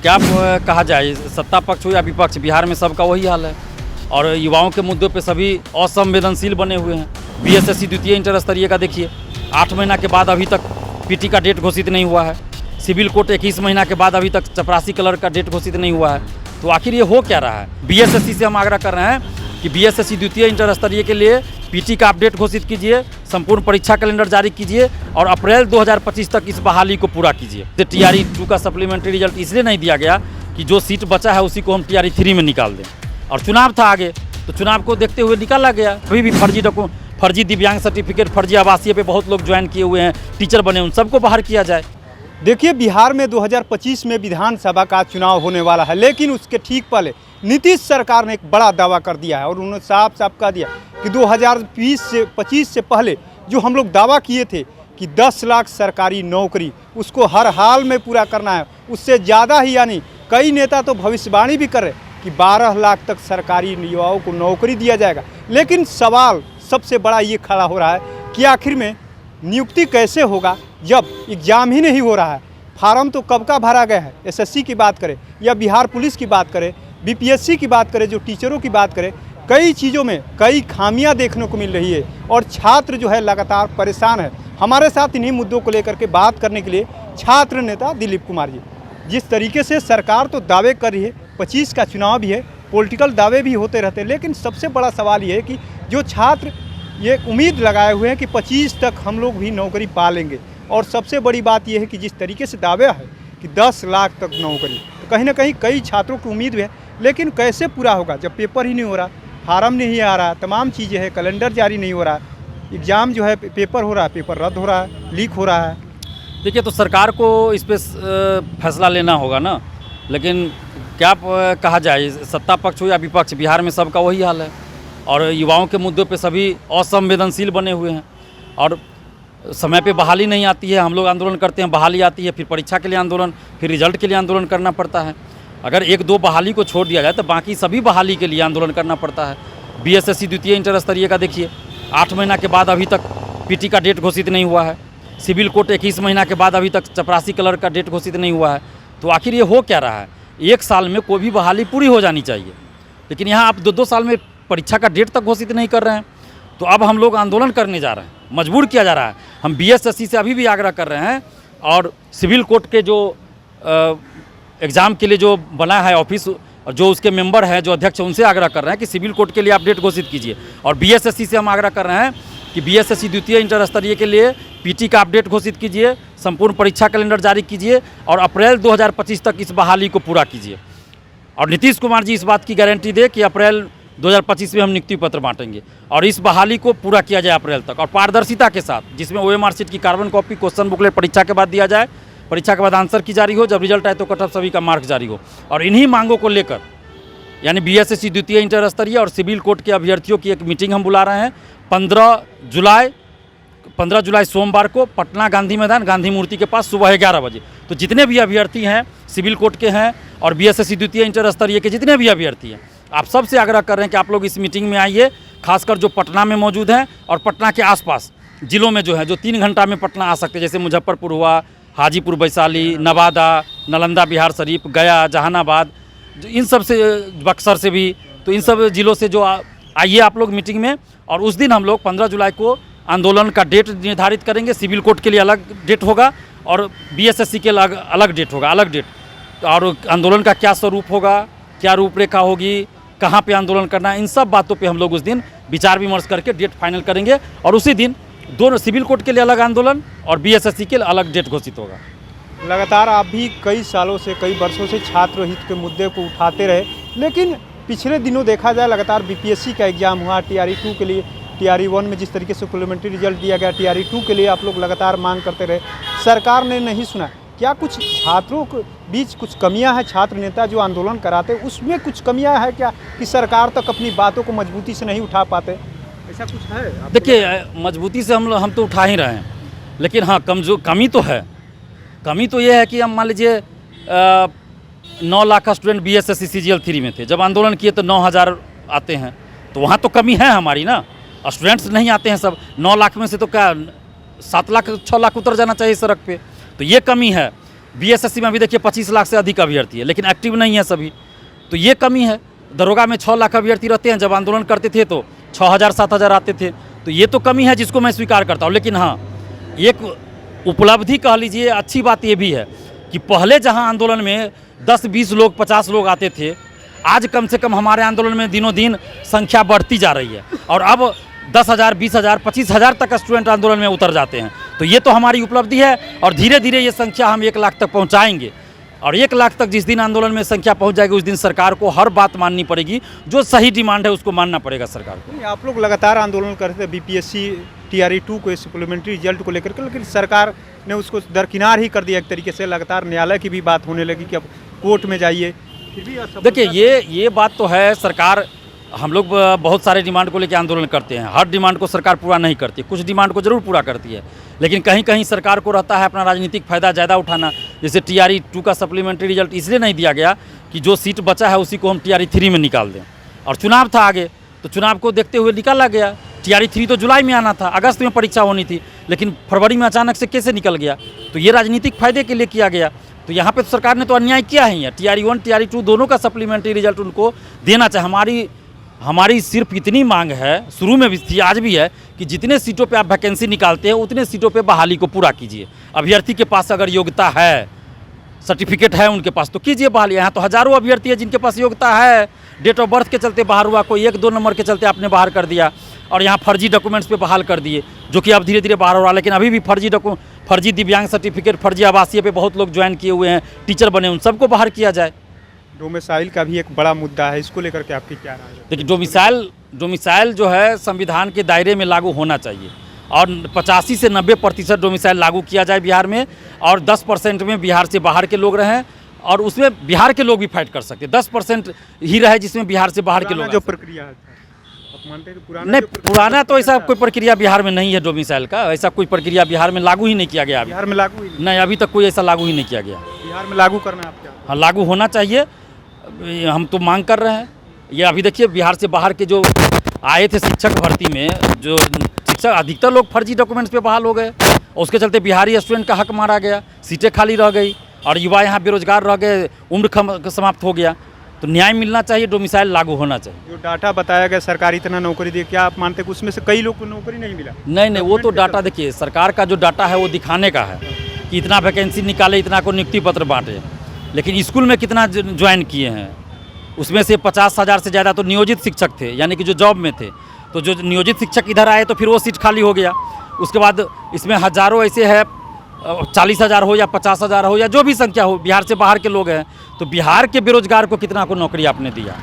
क्या कहा जाए, सत्ता पक्ष हो या विपक्ष, बिहार में सबका वही हाल है और युवाओं के मुद्दों पे सभी असंवेदनशील बने हुए हैं। बीएसएससी द्वितीय इंटर स्तरीय का देखिए, 8 महीना के बाद अभी तक पीटी का डेट घोषित नहीं हुआ है। सिविल कोर्ट 21 महीना के बाद अभी तक चपरासी कलर का डेट घोषित नहीं हुआ है। तो आखिर ये हो क्या रहा है? बीएसएससी से हम आग्रह कर रहे हैं कि बीएसएससी द्वितीय इंटर स्तरीय के लिए पीटी का अपडेट घोषित कीजिए, संपूर्ण परीक्षा कैलेंडर जारी कीजिए और अप्रैल 2025 तक इस बहाली को पूरा कीजिए। टीआरई 2 का सप्लीमेंट्री रिजल्ट इसलिए नहीं दिया गया कि जो सीट बचा है उसी को हम टीआरई 3 में निकाल दें, और चुनाव था आगे, तो चुनाव को देखते हुए निकाला गया। अभी भी फर्जी दिव्यांग सर्टिफिकेट, फर्जी आवासीय पे बहुत लोग ज्वाइन किए हुए हैं, टीचर बने, उन सबको बाहर किया जाए। देखिए, बिहार में 2025 में विधानसभा का चुनाव होने वाला है, लेकिन उसके ठीक पहले नीतीश सरकार ने एक बड़ा दावा कर दिया है और उन्होंने साफ साफ कह दिया कि 2025 से पहले जो हम लोग दावा किए थे कि 10 लाख सरकारी नौकरी, उसको हर हाल में पूरा करना है। उससे ज़्यादा ही, यानी कई नेता तो भविष्यवाणी भी कर रहे कि 12 लाख तक सरकारी युवाओं को नौकरी दिया जाएगा। लेकिन सवाल सबसे बड़ा ये खड़ा हो रहा है कि आखिर में नियुक्ति कैसे होगा जब एग्ज़ाम ही नहीं हो रहा है। फार्म तो कब का भरा गया है। एसएससी की बात करें या बिहार पुलिस की बात करें, बीपीएससी की बात करें, जो टीचरों की बात करें, कई चीज़ों में कई खामियां देखने को मिल रही है और छात्र जो है लगातार परेशान है। हमारे साथ इन्हीं मुद्दों को लेकर के बात करने के लिए छात्र नेता दिलीप कुमार जी। जिस तरीके से सरकार तो दावे कर रही है, 25 का चुनाव भी है, पॉलिटिकल दावे भी होते रहते हैं, लेकिन सबसे बड़ा सवाल ये है कि जो छात्र ये उम्मीद लगाए हुए हैं कि 25 तक हम लोग भी नौकरी पा लेंगे, और सबसे बड़ी बात यह है कि जिस तरीके से दावे है कि 10 लाख तक नौकरी, तो कहीं ना कहीं कई छात्रों की उम्मीद है, लेकिन कैसे पूरा होगा जब पेपर ही नहीं हो रहा, फार्म नहीं आ रहा, तमाम चीज़ें हैं, कैलेंडर जारी नहीं हो रहा, एग्ज़ाम जो है पेपर हो रहा है, पेपर रद्द हो रहा है, लीक हो रहा है। देखिए, तो सरकार को इस पर फैसला लेना होगा ना, लेकिन क्या कहा जाए, सत्ता पक्ष हो या विपक्ष, बिहार में सबका वही हाल है और युवाओं के मुद्दों पे सभी असंवेदनशील बने हुए हैं और समय पे बहाली नहीं आती है। हम लोग आंदोलन करते हैं, बहाली आती है, फिर परीक्षा के लिए आंदोलन, फिर रिजल्ट के लिए आंदोलन करना पड़ता है। अगर 1-2 बहाली को छोड़ दिया जाए तो बाकी सभी बहाली के लिए आंदोलन करना पड़ता है। बीएसएससी द्वितीय इंटर स्तरीय का देखिए, 8 महीना के बाद अभी तक पीटी का डेट घोषित नहीं हुआ है। सिविल कोर्ट 21 महीना के बाद अभी तक चपरासी कलर का डेट घोषित नहीं हुआ है। तो आखिर ये हो क्या रहा है? 1 साल में कोई भी बहाली पूरी हो जानी चाहिए, लेकिन यहाँ आप 2-2 साल में परीक्षा का डेट तक घोषित नहीं कर रहे हैं। तो अब हम लोग आंदोलन करने जा रहे हैं, मजबूर किया जा रहा है। हम बीएसएससी से अभी भी आग्रह कर रहे हैं और सिविल कोर्ट के जो एग्ज़ाम के लिए जो बना है ऑफिस और जो उसके मेंबर हैं, जो अध्यक्ष हैं, उनसे आग्रह कर रहे हैं कि सिविल कोर्ट के लिए अपडेट घोषित कीजिए। और बीएसएससी से हम आग्रह कर रहे हैं कि बीएसएससी द्वितीय इंटर स्तरीय के लिए पीटी का अपडेट घोषित कीजिए, संपूर्ण परीक्षा कैलेंडर जारी कीजिए और अप्रैल 2025 तक इस बहाली को पूरा कीजिए। और नीतीश कुमार जी इस बात की गारंटी दे कि अप्रैल 2025 में हम नियुक्ति पत्र बांटेंगे और इस बहाली को पूरा किया जाए अप्रैल तक, और पारदर्शिता के साथ, जिसमें ओएमआर शीट की कार्बन कॉपी, क्वेश्चन बुकलेट परीक्षा के बाद दिया जाए, परीक्षा के बाद आंसर की जारी हो, जब रिजल्ट आए तो कट ऑफ सभी का मार्क जारी हो। और इन्हीं मांगों को लेकर, यानी बीएसएससी द्वितीय इंटर स्तरीय और सिविल कोर्ट के अभ्यर्थियों की एक मीटिंग हम बुला रहे हैं 15 जुलाई सोमवार को पटना गांधी मैदान, गांधी मूर्ति के पास, सुबह 11 बजे। तो जितने भी अभ्यर्थी हैं, सिविल कोर्ट के हैं और बीएसएससी द्वितीय इंटर स्तरीय के जितने भी अभ्यर्थी हैं, आप सबसे आग्रह कर रहे हैं कि आप लोग इस मीटिंग में आइए, खासकर जो पटना में मौजूद हैं और पटना के आसपास जिलों में जो है, जो 3 घंटा में पटना आ सकते हैं, जैसे मुजफ्फरपुर हुआ, हाजीपुर, वैशाली, नवादा, नालंदा, बिहार शरीफ, गया, जहानाबाद, इन सब से, बक्सर से भी, तो इन सब जिलों से जो आइए आप लोग मीटिंग में। और उस दिन हम लोग 15 जुलाई को आंदोलन का डेट निर्धारित करेंगे। सिविल कोर्ट के लिए अलग डेट होगा और बीएसएससी के अलग डेट होगा, अलग डेट। और आंदोलन का क्या स्वरूप होगा, क्या रूपरेखा होगी, कहाँ पे आंदोलन करना है, इन सब बातों पे हम लोग उस दिन विचार विमर्श करके डेट फाइनल करेंगे और उसी दिन दोनों, सिविल कोर्ट के लिए अलग आंदोलन और बीएसएससी के लिए अलग डेट घोषित होगा। लगातार आप भी कई सालों से, कई वर्षों से छात्र हित के मुद्दे को उठाते रहे, लेकिन पिछले दिनों देखा जाए लगातार बीपीएससी का एग्ज़ाम हुआ, टीआरई 2 के लिए, टीआरई 1 में जिस तरीके से सप्लीमेंट्री रिजल्ट दिया गया, टीआरई 2 के लिए आप लोग लगातार मांग करते रहे, सरकार ने नहीं सुना। क्या कुछ छात्रों के बीच कुछ कमियां हैं? छात्र नेता जो आंदोलन कराते हैं उसमें कुछ कमियां हैं क्या, कि सरकार तक अपनी बातों को मजबूती से नहीं उठा पाते? ऐसा कुछ है? देखिए, मजबूती से हम तो उठा ही रहे हैं, लेकिन हाँ, कमी तो है। कमी तो ये है कि हम मान लीजिए 9 लाख स्टूडेंट बीएसएससी सीजीएल 3 में थे, जब आंदोलन किए तो 9000 आते हैं, तो वहाँ तो कमी है हमारी ना। स्टूडेंट्स नहीं आते हैं सब, 9 लाख में से तो क्या 7 लाख 6 लाख उतर जाना चाहिए सड़क पे, तो ये कमी है। बीएसएससी में अभी देखिए 25 लाख से अधिक अभ्यर्थी है, लेकिन एक्टिव नहीं है सभी। तो ये कमी है। दरोगा में 6 लाख अभ्यर्थी रहते हैं, जब आंदोलन करते थे तो 6000 7000 आते थे। तो ये तो कमी है जिसको मैं स्वीकार करता हूँ। लेकिन हाँ, एक उपलब्धि कह लीजिए, अच्छी बात ये भी है कि पहले जहाँ आंदोलन में 10-20 लोग 50 लोग आते थे, आज कम से कम हमारे आंदोलन में दिनों दिन संख्या बढ़ती जा रही है और अब 10,000 20,000 25,000 तक स्टूडेंट आंदोलन में उतर जाते हैं। तो ये तो हमारी उपलब्धि है और धीरे धीरे ये संख्या हम 1 लाख तक पहुंचाएंगे। और 1 लाख तक जिस दिन आंदोलन में संख्या पहुंच जाएगी, उस दिन सरकार को हर बात माननी पड़ेगी, जो सही डिमांड है उसको मानना पड़ेगा सरकार को। आप लोग लगातार आंदोलन करते थे बीपीएससी TRE 2 को, सप्लीमेंट्री रिजल्ट को लेकर के, लेकिन सरकार ने उसको दरकिनार ही कर दिया एक तरीके से। लगातार न्यायालय की भी बात होने लगी कि अब कोर्ट में जाइए। फिर भी देखिए, ये बात तो है, सरकार, हम लोग बहुत सारे डिमांड को लेकर आंदोलन करते हैं। हर डिमांड को सरकार पूरा नहीं करती, कुछ डिमांड को जरूर पूरा करती है, लेकिन कहीं कहीं सरकार को रहता है अपना राजनीतिक फायदा ज़्यादा उठाना। जैसे TRE 2 का सप्लीमेंट्री रिजल्ट इसलिए नहीं दिया गया कि जो सीट बचा है उसी को हम TRE 3 में निकाल दें, और चुनाव था आगे, तो चुनाव को देखते हुए निकाला गया। TRE 3 तो जुलाई में आना था, अगस्त में परीक्षा होनी थी, लेकिन फरवरी में अचानक से कैसे निकल गया? तो ये राजनीतिक फायदे के लिए किया गया। तो यहाँ पे तो सरकार ने तो अन्याय किया ही है। TRE 1 TRE 2 दोनों का सप्लीमेंट्री रिजल्ट उनको देना चाहिए। हमारी सिर्फ इतनी मांग है, शुरू में भी थी, आज भी है, कि जितने सीटों पे आप वैकेंसी निकालते हैं उतने सीटों पे बहाली को पूरा कीजिए। अभ्यर्थी के पास अगर योग्यता है, सर्टिफिकेट है उनके पास, तो कीजिए बहाली। यहाँ तो हज़ारों अभ्यर्थी है जिनके पास योग्यता है, डेट ऑफ बर्थ के चलते बाहर हुआ, कोई 1-2 नंबर के चलते आपने बाहर कर दिया, और यहाँ फर्जी डॉक्यूमेंट्स पे बहाल कर दिए, जो कि अब धीरे धीरे बाहर हो रहा है। लेकिन अभी भी फर्जी दिव्यांग सर्टिफिकेट, फर्जी आवासीय पे बहुत लोग ज्वाइन किए हुए हैं, टीचर बने, उन सबको बाहर किया जाए। डोमिसाइल का भी एक बड़ा मुद्दा है, इसको लेकर के आपकी क्या राय है? देखिए, डोमिसाइल जो है संविधान के दायरे में लागू होना चाहिए, और 85 से 90% डोमिसाइल लागू किया जाए बिहार में, और 10% में बिहार से बाहर के लोग रहें, और उसमें बिहार के लोग भी फाइट कर सकते हैं। 10% ही रहे जिसमें बिहार से बाहर के लोग। जो प्रक्रिया है, आप मानते हैं पुराना? नहीं, पुराना तो ऐसा कोई प्रक्रिया बिहार में नहीं है। डोमिसाइल का ऐसा कोई प्रक्रिया बिहार में लागू ही नहीं किया गया। बिहार में लागू ही नहीं, अभी तक कोई ऐसा लागू ही नहीं किया गया। बिहार में लागू करना है आप क्या? हाँ, लागू होना चाहिए, हम तो मांग कर रहे हैं। ये अभी देखिए, बिहार से बाहर के जो आए थे शिक्षक भर्ती में, जो शिक्षक अधिकतर लोग फर्जी डॉक्यूमेंट्स पे बहाल हो गए, और उसके चलते बिहारी स्टूडेंट का हक मारा गया, सीटें खाली रह गई, और युवा यहाँ बेरोजगार रह गए, उम्र समाप्त हो गया। तो न्याय मिलना चाहिए, डोमिसाइल लागू होना चाहिए। जो डाटा बताया गया सरकार इतना नौकरी दी, क्या आप मानते हैं कि उसमें से कई लोग को नौकरी नहीं मिला? नहीं, वो तो डाटा देखिए, सरकार का जो डाटा है वो दिखाने का है कि इतना वैकेंसी निकाले, इतना को नियुक्ति पत्र बांटे, लेकिन स्कूल में कितना ज्वाइन किए हैं, उसमें से 50,000 से ज़्यादा तो नियोजित शिक्षक थे, यानी कि जो जॉब में थे। तो जो नियोजित शिक्षक इधर आए तो फिर वो सीट खाली हो गया। उसके बाद इसमें हज़ारों ऐसे है, 40,000 हो या 50,000 हो या जो भी संख्या हो, बिहार से बाहर के लोग हैं। तो बिहार के बेरोजगार को कितना को नौकरी आपने दिया?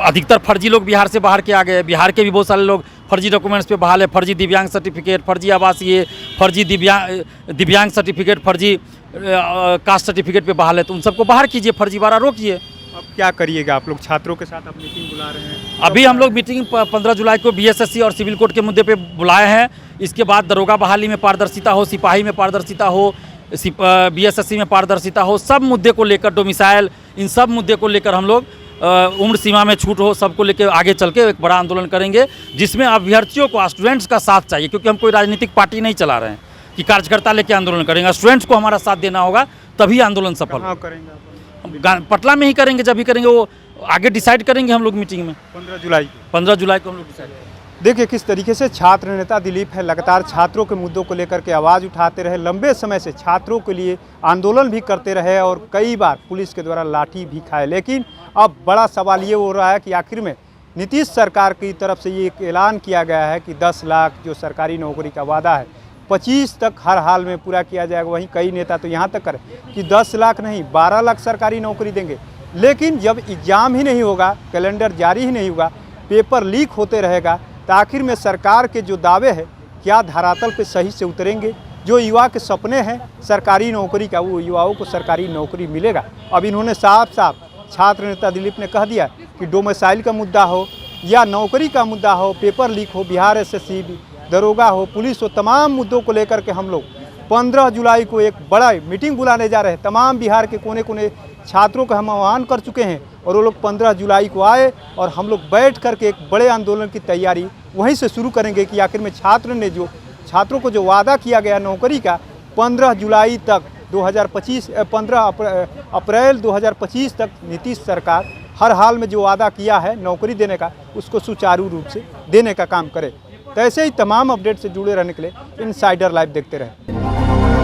अधिकतर फर्जी लोग बिहार से बाहर के आ गए। बिहार के भी बहुत सारे लोग फर्जी डॉक्यूमेंट्स पे बहाल है, फर्जी दिव्यांग सर्टिफिकेट, फर्जी आवासीय, फर्जी दिव्यांग सर्टिफिकेट, फर्जी कास्ट सर्टिफिकेट पे बहाल है। तो उन सबको बाहर कीजिए, फर्जीवाड़ा रोकिए। अब क्या करिएगा आप लोग? छात्रों के साथ आप मीटिंग बुला रहे हैं? अभी हम लोग मीटिंग 15 जुलाई को BSSC और सिविल कोड के मुद्दे पे बुलाए हैं। इसके बाद दरोगा बहाली में पारदर्शिता हो, सिपाही में पारदर्शिता हो, BSSC में पारदर्शिता हो, सब मुद्दे को लेकर, डोमिसाइल, इन सब मुद्दे को लेकर हम लोग उम्र सीमा में छूट हो, सबको लेकर आगे चल के एक बड़ा आंदोलन करेंगे, जिसमें अभ्यर्थियों को, स्टूडेंट्स का साथ चाहिए। क्योंकि हम कोई राजनीतिक पार्टी नहीं चला रहे हैं कि कार्यकर्ता लेके आंदोलन करेंगे। स्टूडेंट्स को हमारा साथ देना होगा, तभी आंदोलन सफल कहाँ करेंगे? पटना में ही करेंगे, जब भी करेंगे वो आगे डिसाइड करेंगे हम लोग मीटिंग में। 15 जुलाई 15 जुलाई को हम लोग डिसाइड करेंगे। देखिए किस तरीके से छात्र नेता दिलीप है, लगातार छात्रों के मुद्दों को लेकर के आवाज़ उठाते रहे, लंबे समय से छात्रों के लिए आंदोलन भी करते रहे, और कई बार पुलिस के द्वारा लाठी भी खाए। लेकिन अब बड़ा सवाल ये हो रहा है कि आखिर में नीतीश सरकार की तरफ से ये एक ऐलान किया गया है कि 10 लाख जो सरकारी नौकरी का वादा है 25 तक हर हाल में पूरा किया जाएगा। वहीं कई नेता तो यहाँ तक करें कि 10 लाख नहीं 12 लाख सरकारी नौकरी देंगे। लेकिन जब एग्ज़ाम ही नहीं होगा, कैलेंडर जारी ही नहीं होगा, पेपर लीक होते रहेगा, तो आखिर में सरकार के जो दावे हैं क्या धरातल पे सही से उतरेंगे? जो युवा के सपने हैं सरकारी नौकरी का, वो युवाओं को सरकारी नौकरी मिलेगा? अब इन्होंने साफ साफ छात्र नेता दिलीप ने कह दिया कि डोमिसाइल का मुद्दा हो या नौकरी का मुद्दा हो, पेपर लीक हो, बिहार SSC, दरोगा हो, पुलिस हो, तमाम मुद्दों को लेकर के हम लोग 15 जुलाई को एक बड़ा मीटिंग बुलाने जा रहे हैं। तमाम बिहार के कोने कोने छात्रों का हम आह्वान कर चुके हैं, और वो लोग 15 जुलाई को आए, और हम लोग बैठ करके एक बड़े आंदोलन की तैयारी वहीं से शुरू करेंगे कि आखिर में छात्रों को जो वादा किया गया नौकरी का 15 जुलाई तक अप्रैल 2025 तक नीतीश सरकार हर हाल में जो वादा किया है नौकरी देने का, उसको सुचारू रूप से देने का काम करे। तो ऐसे ही तमाम अपडेट से जुड़े रहने के लिए इनसाइडर लाइव देखते रहें।